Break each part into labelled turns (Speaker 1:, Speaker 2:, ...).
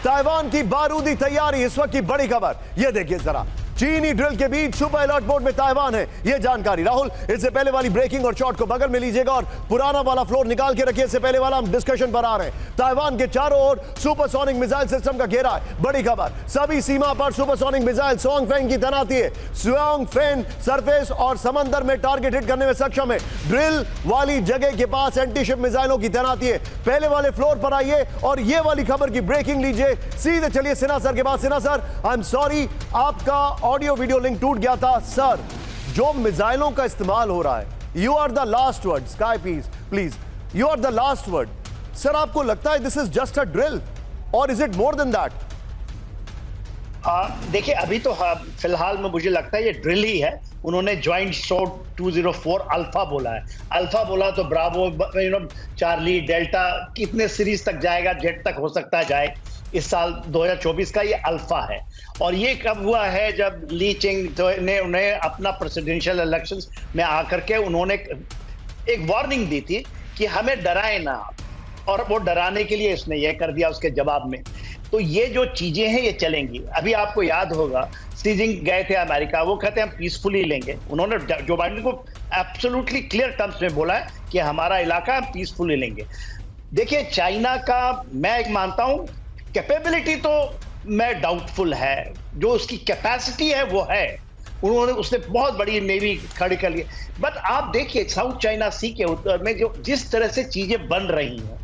Speaker 1: Taiwan की बारूदी तैयारी इस वक्त की बड़ी खबर। यह देखिए जरा, चीनी ड्रिल के बीच सुपर अलर्ट मोड में ताइवान है, यह जानकारी। राहुल, इससे पहले वाली ब्रेकिंग और शॉट को बगल में लीजिएगा और पुराना वाला फ्लोर निकाल के रखिए। इससे पहले वाला हम डिस्कशन पर आ रहे हैं। ताइवान के चारों ओर सुपरसोनिक मिसाइल सिस्टम का घेरा है। बड़ी खबर, सभी सीमा पर सुपरसोनिक मिसाइल सोंगफेंग की तैनाती है। सोंगफेंग सरफेस और समंदर में टारगेट हिट करने में सक्षम है। ड्रिल वाली जगह के पास एंटी शिप मिसाइलों की तैनाती है। पहले वाले फ्लोर पर आइए और यह वाली खबर की ब्रेकिंग लीजिए। सीधे चलिए सिन्हा सर के पास। Sinha sir, I am sorry, आपका ऑडियो वीडियो लिंक टूट गया था। सर, जो मिसाइलों का इस्तेमाल हो रहा है, you are the last word. Sky please, you are the last word. Sir, आपको लगता है this is just a drill or is it more than that?
Speaker 2: देखिए, अभी तो फिलहाल में मुझे लगता है ये ड्रिल ही है। उन्होंने ज्वाइंट शॉट 204 अल्फा बोला है। अल्फा बोला तो ब्रावो, चार्ली, डेल्टा, कितने सीरीज तक जाएगा, जेट तक हो सकता है जाए। इस साल 2024 का ये अल्फा है। और ये कब हुआ है? जब ली चिंग ने उन्हें अपना प्रेसिडेंशियल इलेक्शंस में आकर के उन्होंने एक वार्निंग दी थी कि हमें डराए ना, और वो डराने के लिए इसने ये कर दिया उसके जवाब में। तो ये जो चीजें हैं ये चलेंगी। अभी आपको याद होगा, शी जिनपिंग गए थे अमेरिका, वो कहते हैं हम पीसफुली लेंगे। उन्होंने जो बाइडेन को एब्सोल्युटली क्लियर टर्म्स में बोला है कि हमारा इलाका हम पीसफुली लेंगे। देखिए, चाइना का मैं एक मानता हूं, कैपेबिलिटी तो मैं डाउटफुल है, जो उसकी कैपेसिटी है वो है। उसने बहुत बड़ी नेवी खड़ी कर ली। बट आप देखिए, साउथ चाइना सी के उत्तर में जो जिस तरह से चीजें बन रही हैं,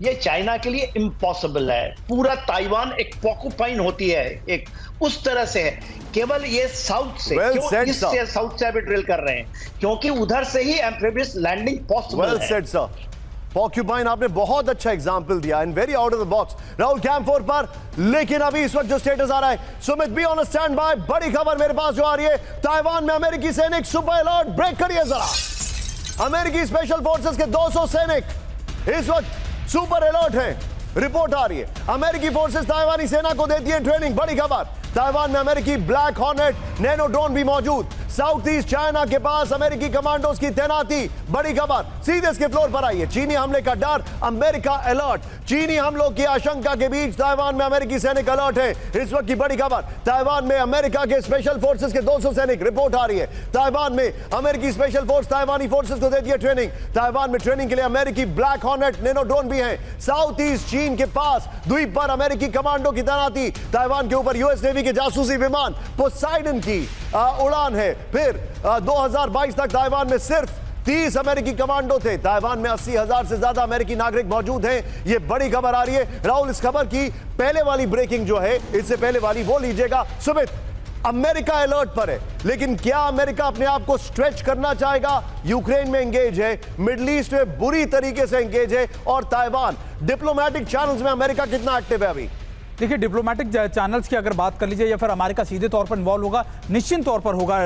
Speaker 2: ये चाइना के लिए इम्पॉसिबल है। पूरा ताइवान एक पॉकुपाइन होती है, एक उस तरह से है। केवल ये साउथ से, क्यों इससे साउथ से अभी ड्रिल कर रहे हैं? क्योंकि उधर से ही एम्फीबियस लैंडिंग पॉसिबल है।
Speaker 1: पॉक्यूपाइन आपने बहुत अच्छा एग्जांपल दिया, and very out of the box. Rahul camp 4 पर, लेकिन अभी इस वक्त जो स्टेटस आ रहा है, Sumit be on stand by. बड़ी खबर मेरे पास जो आ रही है, ताइवान में अमेरिकी सैनिक सुपर अलर्ट। ब्रेक करिए जरा। अमेरिकी स्पेशल फोर्सेस के 200 सैनिक इस वक्त सुपर अलर्ट हैं। रिपोर्ट आ रही है, अमेरिकी फोर्सेस ताइवानी सेना को देती है ट्रेनिंग। बड़ी खबर, ताइवान में अमेरिकी ब्लैक हॉर्नेट नैनो ड्रोन भी मौजूद। साउथ ईस्ट चाइना के पास अमेरिकी कमांडोज की तैनाती। बड़ी खबर, सीधे इसके फ्लोर पर आइए। चीनी हमले का डर, अमेरिका अलर्ट। चीनी हमलों की आशंका के बीच ताइवान में अमेरिकी सैनिक अलर्ट है। इस वक्त की बड़ी खबर, ताइवान में अमेरिका के स्पेशल फोर्सेस के 200 सैनिक। रिपोर्ट आ रही है, ताइवान में अमेरिकी स्पेशल फोर्स ताइवानी फोर्सेस को देती है ट्रेनिंग। ताइवान में ट्रेनिंग के लिए अमेरिकी ब्लैक हॉर्नेट नैनो ड्रोन भी है। साउथ ईस्ट चीन के पास द्वीप पर अमेरिकी कमांडो की तैनाती। ताइवान के ऊपर यूएस नेवी के जासूसी विमान पोसाइडन की उड़ान है। फिर 2022 तक ताइवान में सिर्फ 30 अमेरिकी कमांडो थे। ताइवान में 80,000 से ज्यादा अमेरिकी नागरिक मौजूद हैं। यह बड़ी खबर आ रही है। राहुल, इस खबर की पहले वाली ब्रेकिंग जो है, इससे पहले वाली वो लीजिएगा। सुमित, अमेरिका अलर्ट पर है, लेकिन क्या अमेरिका अपने आप को स्ट्रेच करना चाहेगा? यूक्रेन में एंगेज है, मिडिल ईस्ट में बुरी तरीके से एंगेज है, और ताइवान डिप्लोमेटिक चैनल्स में अमेरिका कितना एक्टिव है अभी?
Speaker 3: देखिए, डिप्लोमेटिक चैनल्स की अगर बात कर लीजिए, या फिर अमेरिका सीधे तौर पर इन्वॉल्व होगा, निश्चित तौर पर होगा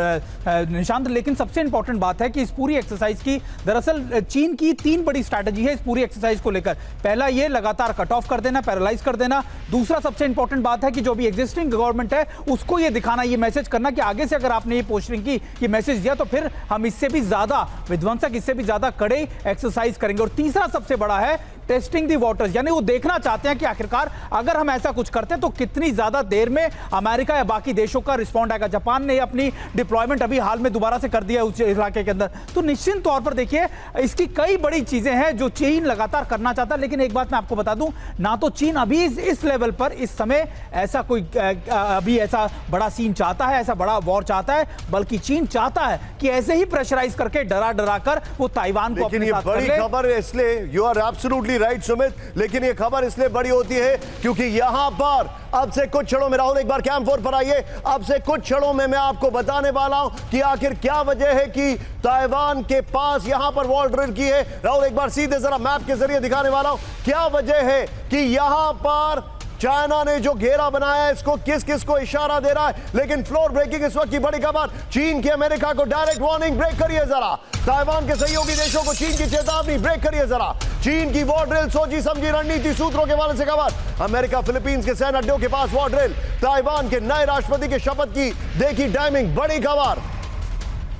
Speaker 3: निशांत। लेकिन सबसे इंपॉर्टेंट बात है कि इस पूरी एक्सरसाइज की दरअसल चीन की 3 बड़ी स्ट्रैटेजी है इस पूरी एक्सरसाइज को लेकर। पहला, ये लगातार कट ऑफ कर देना, पैरालाइज कर देना। दूसरा, सबसे इंपॉर्टेंट बात है कि जो भी एग्जिस्टिंग गवर्नमेंट है उसको ये दिखाना, ये मैसेज करना कि आगे से अगर आपने ये पोस्टिंग की, ये मैसेज दिया, तो फिर हम इससे भी ज्यादा विध्वंसक, इससे भी ज्यादा कड़े एक्सरसाइज करेंगे। और तीसरा सबसे बड़ा है टेस्टिंग दी वाटर्स, यानी वो देखना चाहते हैं कि आखिरकार अगर हम ऐसा कुछ करते हैं तो कितनी ज्यादा देर में अमेरिका या बाकी देशों का रिस्पॉन्ड आएगा। जापान ने अपनी डिप्लॉयमेंट अभी हाल में दोबारा से कर दिया उस इलाके के अंदर। तो निश्चित तौर पर देखिए, इसकी कई बड़ी चीजें हैं जो चीन लगातार करना चाहता है। लेकिन एक बात मैं आपको बता दूं, ना तो चीन अभी इस लेवल पर इस समय ऐसा कोई अभी ऐसा बड़ा सीन चाहता है, ऐसा बड़ा वॉर चाहता है, बल्कि चीन चाहता है कि ऐसे ही प्रेशराइज करके, डरा कर वो ताइवान को अपने साथ कर ले।
Speaker 1: बड़ी खबर है, इसलिए you are absolutely right Sumit, लेकिन यह खबर इसलिए बड़ी होती है क्योंकि यहां पर अब से कुछ क्षणों में, राहुल एक बार कैंप 4 पर आइए, अब से कुछ क्षणों में मैं आपको बताने वाला हूं कि आखिर क्या वजह है कि ताइवान के पास यहां पर वॉल ड्रिल की है। राहुल एक बार सीधे जरा मैप के जरिए दिखाने वाला हूं, क्या वजह है कि यहां पर चाइना ने जो घेरा बनाया है, इसको किस किस को इशारा दे रहा है। लेकिन फ्लोर ब्रेकिंग इस वक्त की बड़ी खबर, चीन की अमेरिका को डायरेक्ट वार्निंग। ब्रेक करिए जरा। ताइवान के सहयोगी देशों को चीन की चेतावनी। ब्रेक करिए जरा। चीन की वॉर ड्रिल, सोची समझी रणनीति सूत्रों के वाले से खबर। अमेरिका फिलीपींस के सैन्य अड्डों के पास वॉर ड्रिल। ताइवान के नए राष्ट्रपति के शपथ की देखी टाइमिंग। बड़ी खबर,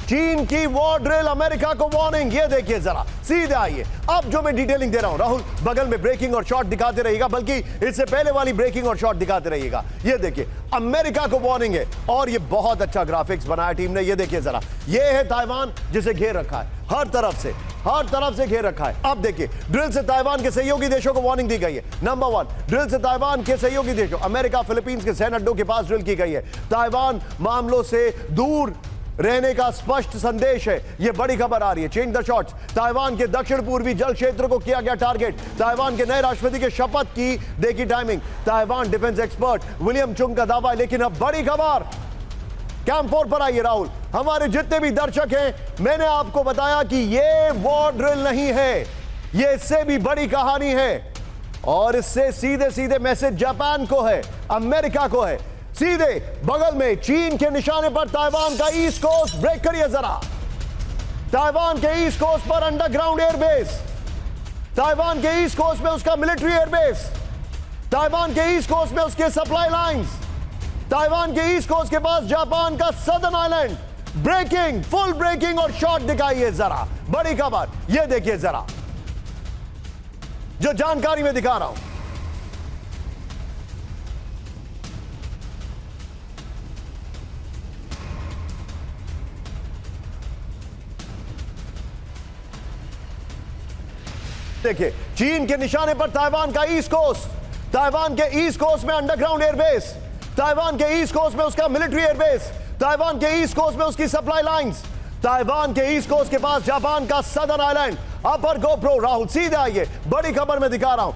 Speaker 1: चीन की वॉर ड्रिल, अमेरिका को वार्निंग। ये देखिए जरा, सीधे आइए। अब जो मैं डिटेलिंग दे रहा हूं, राहुल बगल में ब्रेकिंग और शॉट दिखाते रहिएगा, बल्कि इससे पहले वाली ब्रेकिंग और शॉट दिखाते रहिएगा। ये देखिए, अमेरिका को वार्निंग है और ये बहुत अच्छा ग्राफिक्स बनाया टीम ने। ये देखिए जरा, ये है ताइवान जिसे घेर रखा है हर तरफ से घेर रखा है। अब देखिए, ड्रिल से ताइवान के सहयोगी देशों को वार्निंग दी गई है। नंबर 1, ड्रिल से ताइवान के सहयोगी देशों अमेरिका, फिलीपींस के सैन्य अड्डों के पास ड्रिल की गई है। ताइवान मामलों से दूर रहने का स्पष्ट संदेश है। यह बड़ी खबर आ रही है। Change the shots. ताइवान के दक्षिण पूर्वी जल क्षेत्र को किया गया टारगेट। ताइवान के नए राष्ट्रपति के शपथ की देखी timing. Taiwan defence expert William Chung का दावा है। लेकिन अब बड़ी खबर कैंप 4 पर आइए राहुल। हमारे जितने भी दर्शक हैं, मैंने आपको बताया कि यह वॉर ड्रिल नहीं है, यह इससे भी बड़ी कहानी है। और इससे सीधे सीधे मैसेज जापान को है, अमेरिका को है। सीधे बगल में चीन के निशाने पर ताइवान का ईस्ट कोस्ट। ब्रेक करिए जरा। ताइवान के ईस्ट कोस्ट पर अंडरग्राउंड एयरबेस, ताइवान के ईस्ट कोस्ट में उसका मिलिट्री एयरबेस, ताइवान के ईस्ट कोस्ट में उसके सप्लाई लाइंस, ताइवान के ईस्ट कोस्ट के पास जापान का southern island. Breaking, full breaking और शॉट दिखाइए जरा। बड़ी खबर यह देखिए जरा, जो जानकारी में दिखा रहा हूं। देखिए, चीन के निशाने पर ताइवान का ईस्ट कोस्ट, ताइवान के ईस्ट कोस्ट में अंडरग्राउंड एयरबेस, ताइवान के ईस्ट कोस्ट में उसका मिलिट्री एयरबेस, ताइवान के ईस्ट कोस्ट में उसकी सप्लाई लाइंस, ताइवान के ईस्ट कोस्ट के पास जापान का सदर्न आइलैंड। अपर गोप्रो राहुल, सीधे आइए, बड़ी खबर में दिखा रहा हूं।